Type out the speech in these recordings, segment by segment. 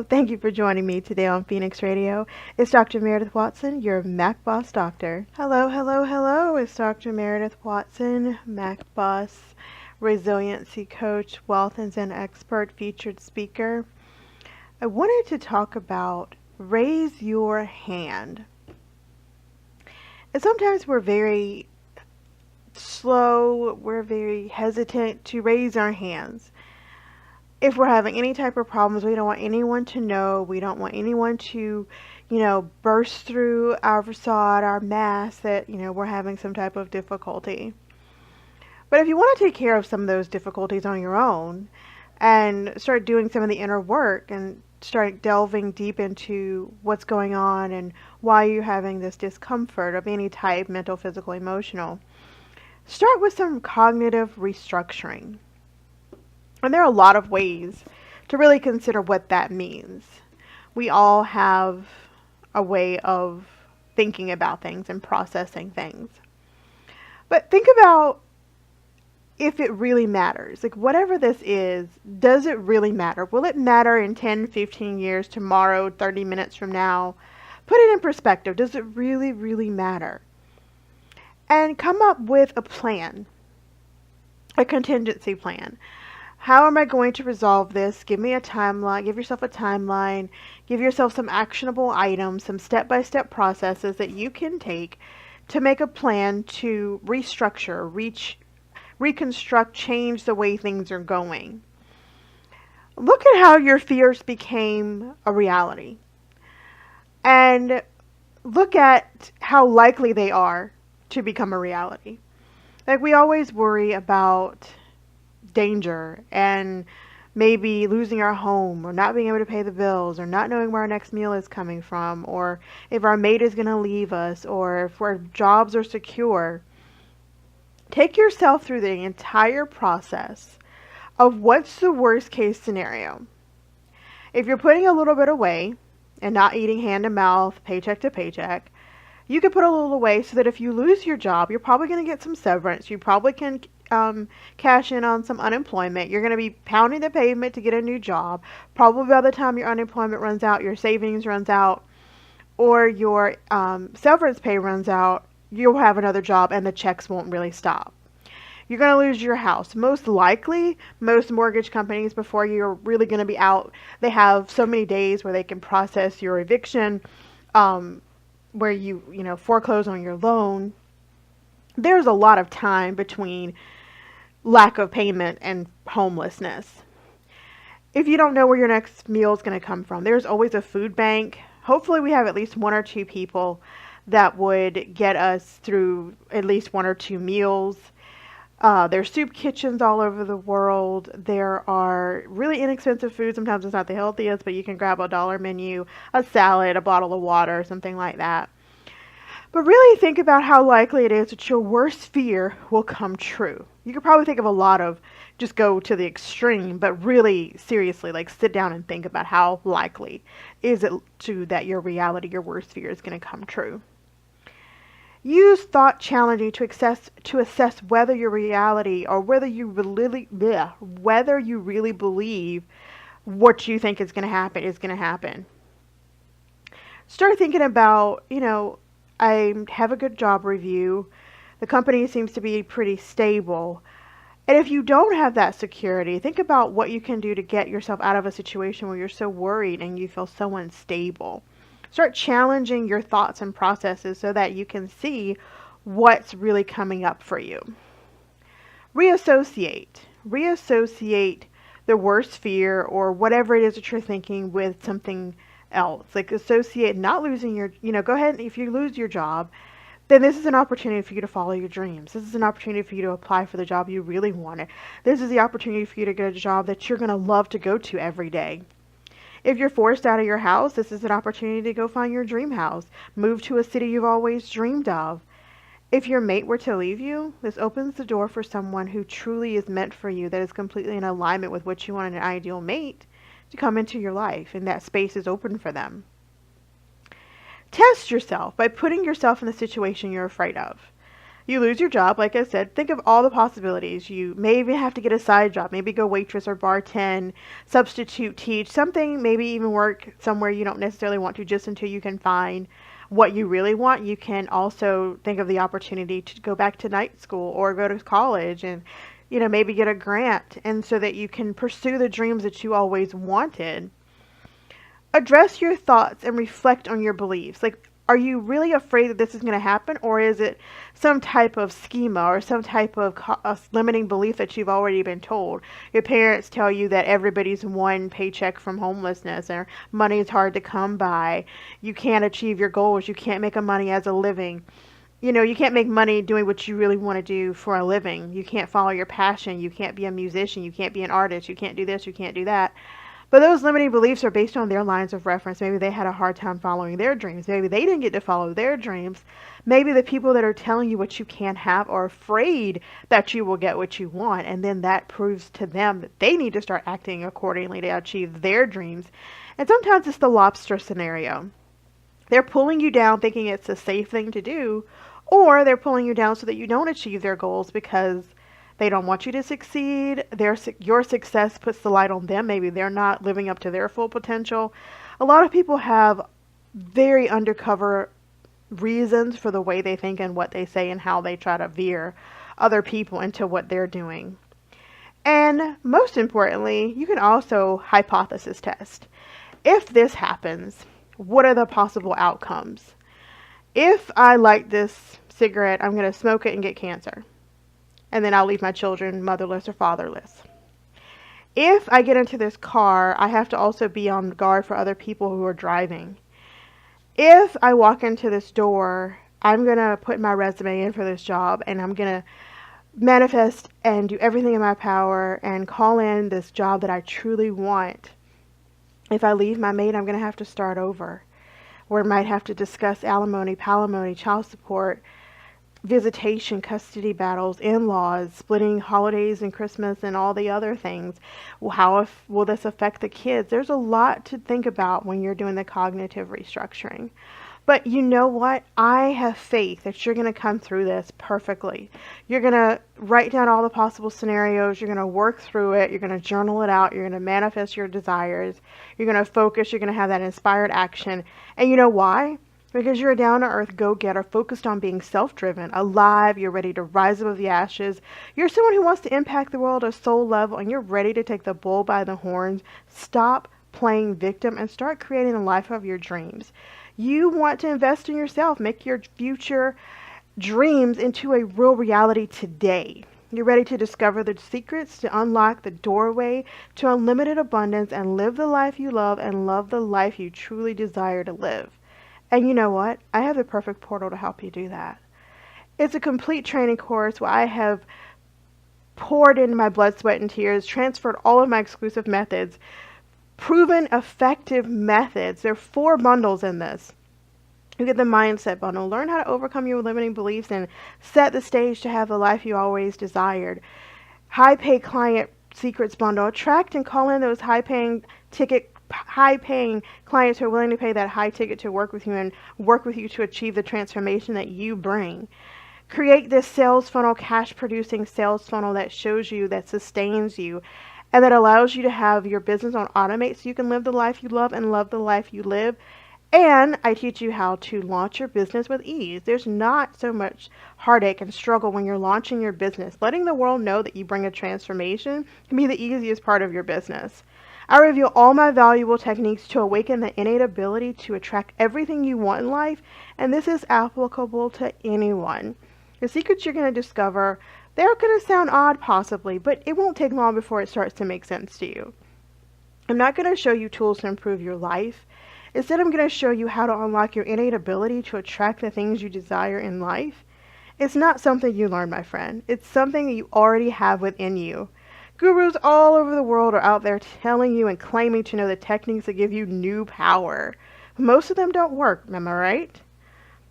Thank you for joining me today on Phoenix Radio. It's Dr. Meredith Watson, your Mac Boss doctor. Hello, hello, hello. It's Dr. Meredith Watson, Mac Boss, resiliency coach, wealth and Zen expert, featured speaker. I wanted to talk about raise your hand. And sometimes we're very slow, we're very hesitant to raise our hands. If we're having any type of problems, we don't want anyone to know. We don't want anyone to, burst through our facade, our mask that, we're having some type of difficulty. But if you want to take care of some of those difficulties on your own and start doing some of the inner work and start delving deep into what's going on and why you're having this discomfort of any type, mental, physical, emotional, start with some cognitive restructuring. And there are a lot of ways to really consider what that means. We all have a way of thinking about things and processing things. But think about if it really matters. Like whatever this is, does it really matter? Will it matter in 10, 15 years, tomorrow, 30 minutes from now? Put it in perspective. Does it really, really matter? And come up with a plan, a contingency plan. How am I going to resolve this? Give me a timeline. Give yourself a timeline. Give yourself some actionable items, some step-by-step processes that you can take to make a plan to restructure, reconstruct, change the way things are going. Look at how your fears became a reality. And look at how likely they are to become a reality. Like we always worry about danger and maybe losing our home or not being able to pay the bills or not knowing where our next meal is coming from or if our mate is going to leave us or if our jobs are secure. Take yourself through the entire process of what's the worst case scenario. If you're putting a little bit away and not eating hand to mouth, paycheck to paycheck, you can put a little away so that if you lose your job, you're probably going to get some severance. You probably can cash in on some unemployment. You're going to be pounding the pavement to get a new job. Probably by the time your unemployment runs out, your savings runs out, or your severance pay runs out, you'll have another job and the checks won't really stop. You're going to lose your house. Most likely, most mortgage companies, before you're really going to be out, they have so many days where they can process your eviction, where you foreclose on your loan. There's a lot of time between lack of payment and homelessness. If you don't know where your next meal is going to come from, there's always a food bank. Hopefully we have at least one or two people that would get us through at least one or two meals. There's soup kitchens all over the world. There are really inexpensive food. Sometimes it's not the healthiest, but you can grab a dollar menu, a salad, a bottle of water, something like that. But really think about how likely it is that your worst fear will come true. You could probably think of a lot of, just go to the extreme, but really seriously, like sit down and think about how likely is it to that your reality, your worst fear is going to come true. Use thought challenging to assess whether your reality or whether you really believe what you think is going to happen. Start thinking about, I have a good job review. The company seems to be pretty stable. And if you don't have that security, think about what you can do to get yourself out of a situation where you're so worried and you feel so unstable. Start challenging your thoughts and processes so that you can see what's really coming up for you. Reassociate the worst fear or whatever it is that you're thinking with something else. Like associate not losing your, go ahead, if you lose your job, then this is an opportunity for you to follow your dreams. This is an opportunity for you to apply for the job you really wanted. This is the opportunity for you to get a job that you're going to love to go to every day. If you're forced out of your house, this is an opportunity to go find your dream house. Move to a city you've always dreamed of. If your mate were to leave you, this opens the door for someone who truly is meant for you, that is completely in alignment with what you want in an ideal mate, to come into your life, and that space is open for them. Test yourself by putting yourself in the situation you're afraid of. You lose your job, like I said, think of all the possibilities. You may even have to get a side job, maybe go waitress or bartend, substitute teach, something, maybe even work somewhere you don't necessarily want to just until you can find what you really want. You can also think of the opportunity to go back to night school or go to college and, maybe get a grant, and so that you can pursue the dreams that you always wanted. Address your thoughts and reflect on your beliefs. Like, are you really afraid that this is going to happen, or is it some type of schema or some type of limiting belief that you've already been told? Your parents tell you that everybody's one paycheck from homelessness, or money is hard to come by. You can't achieve your goals. You can't make a money as a living. You can't make money doing what you really want to do for a living. You can't follow your passion. You can't be a musician. You can't be an artist. You can't do this. You can't do that. But those limiting beliefs are based on their lines of reference. Maybe they had a hard time following their dreams. Maybe they didn't get to follow their dreams. Maybe the people that are telling you what you can't have are afraid that you will get what you want. And then that proves to them that they need to start acting accordingly to achieve their dreams. And sometimes it's the lobster scenario. They're pulling you down thinking it's a safe thing to do, or they're pulling you down so that you don't achieve their goals because they don't want you to succeed. Your success puts the light on them. Maybe they're not living up to their full potential. A lot of people have very undercover reasons for the way they think and what they say and how they try to veer other people into what they're doing. And most importantly, you can also hypothesis test. If this happens, what are the possible outcomes? If I light this cigarette, I'm going to smoke it and get cancer. And then I'll leave my children motherless or fatherless. If I get into this car, I have to also be on guard for other people who are driving. If I walk into this door, I'm going to put my resume in for this job, and I'm going to manifest and do everything in my power and call in this job that I truly want. If I leave my mate, I'm going to have to start over. Or might have to discuss alimony, palimony, child support, visitation, custody battles, in-laws, splitting holidays and Christmas and all the other things. How will this affect the kids? There's a lot to think about when you're doing the cognitive restructuring. But you know what? I have faith that you're going to come through this perfectly. You're going to write down all the possible scenarios. You're going to work through it. You're going to journal it out. You're going to manifest your desires. You're going to focus. You're going to have that inspired action. And you know why? Because you're a down-to-earth go-getter focused on being self-driven, alive. You're ready to rise above the ashes. You're someone who wants to impact the world at a soul level, and you're ready to take the bull by the horns. Stop playing victim and start creating the life of your dreams. You want to invest in yourself, make your future dreams into a real reality today. You're ready to discover the secrets, to unlock the doorway to unlimited abundance and live the life you love and love the life you truly desire to live. And you know what? I have the perfect portal to help you do that. It's a complete training course where I have poured in my blood, sweat, and tears, transferred all of my exclusive methods, proven effective methods. There are 4 bundles in this. You get the mindset bundle, learn how to overcome your limiting beliefs and set the stage to have the life you always desired. High pay client secrets bundle, attract and call in those high paying clients who are willing to pay that high ticket to work with you and work with you to achieve the transformation that you bring. Create this sales funnel, cash producing sales funnel that shows you, that sustains you, and that allows you to have your business on automate so you can live the life you love and love the life you live. And I teach you how to launch your business with ease. There's not so much heartache and struggle when you're launching your business. Letting the world know that you bring a transformation can be the easiest part of your business. I reveal all my valuable techniques to awaken the innate ability to attract everything you want in life, and this is applicable to anyone. The secrets you're going to discover, they're going to sound odd possibly, but it won't take long before it starts to make sense to you. I'm not going to show you tools to improve your life. Instead, I'm going to show you how to unlock your innate ability to attract the things you desire in life. It's not something you learn, my friend. It's something that you already have within you. Gurus all over the world are out there telling you and claiming to know the techniques that give you new power. Most of them don't work, am I right?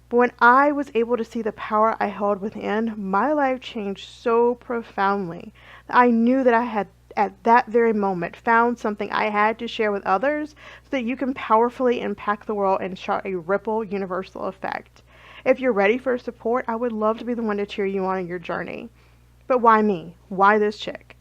But when I was able to see the power I held within, my life changed so profoundly that I knew that I had, at that very moment, found something I had to share with others so that you can powerfully impact the world and start a ripple universal effect. If you're ready for support, I would love to be the one to cheer you on in your journey. But why me? Why this chick?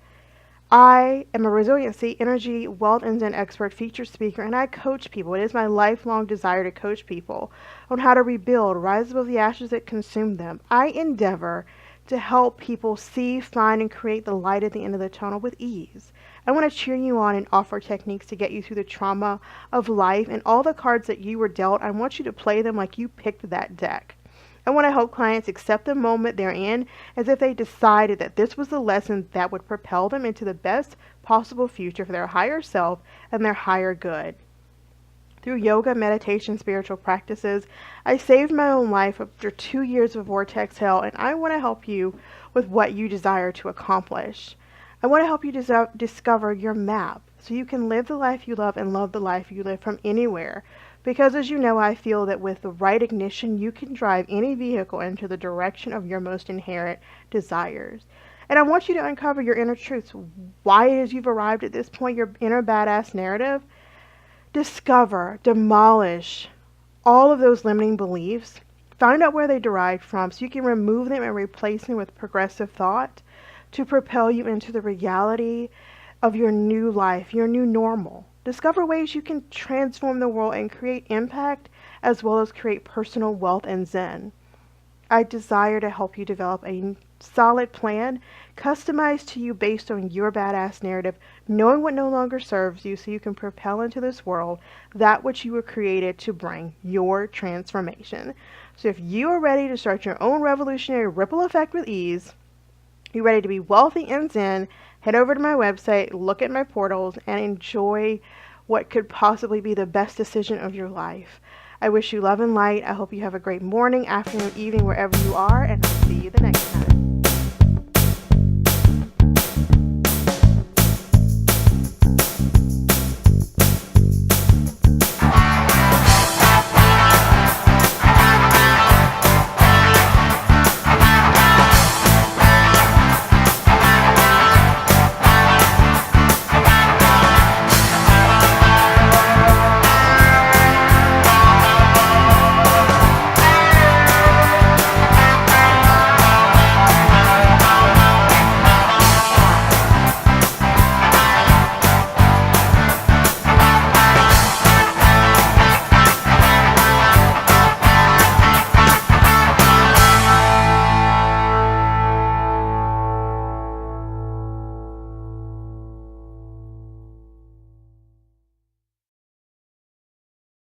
I am a resiliency, energy, wealth, and Zen expert, featured speaker, and I coach people. It is my lifelong desire to coach people on how to rebuild, rise above the ashes that consume them. I endeavor to help people see, find, and create the light at the end of the tunnel with ease. I want to cheer you on and offer techniques to get you through the trauma of life, and all the cards that you were dealt, I want you to play them like you picked that deck. I want to help clients accept the moment they're in as if they decided that this was the lesson that would propel them into the best possible future for their higher self and their higher good. Through yoga, meditation, spiritual practices, I saved my own life after 2 years of vortex hell, and I want to help you with what you desire to accomplish. I want to help you discover your map so you can live the life you love and love the life you live from anywhere. Because as you know, I feel that with the right ignition, you can drive any vehicle into the direction of your most inherent desires. And I want you to uncover your inner truths, why it is you've arrived at this point, your inner badass narrative. Discover, demolish all of those limiting beliefs. Find out where they derived from so you can remove them and replace them with progressive thought to propel you into the reality of your new life, your new normal. Discover ways you can transform the world and create impact as well as create personal wealth and Zen. I desire to help you develop a solid plan customized to you based on your badass narrative, knowing what no longer serves you so you can propel into this world that which you were created to bring, your transformation. So if you are ready to start your own revolutionary ripple effect with ease, you're ready to be wealthy and Zen, head over to my website, look at my portals, and enjoy what could possibly be the best decision of your life. I wish you love and light. I hope you have a great morning, afternoon, evening, wherever you are, and I'll see you the next time.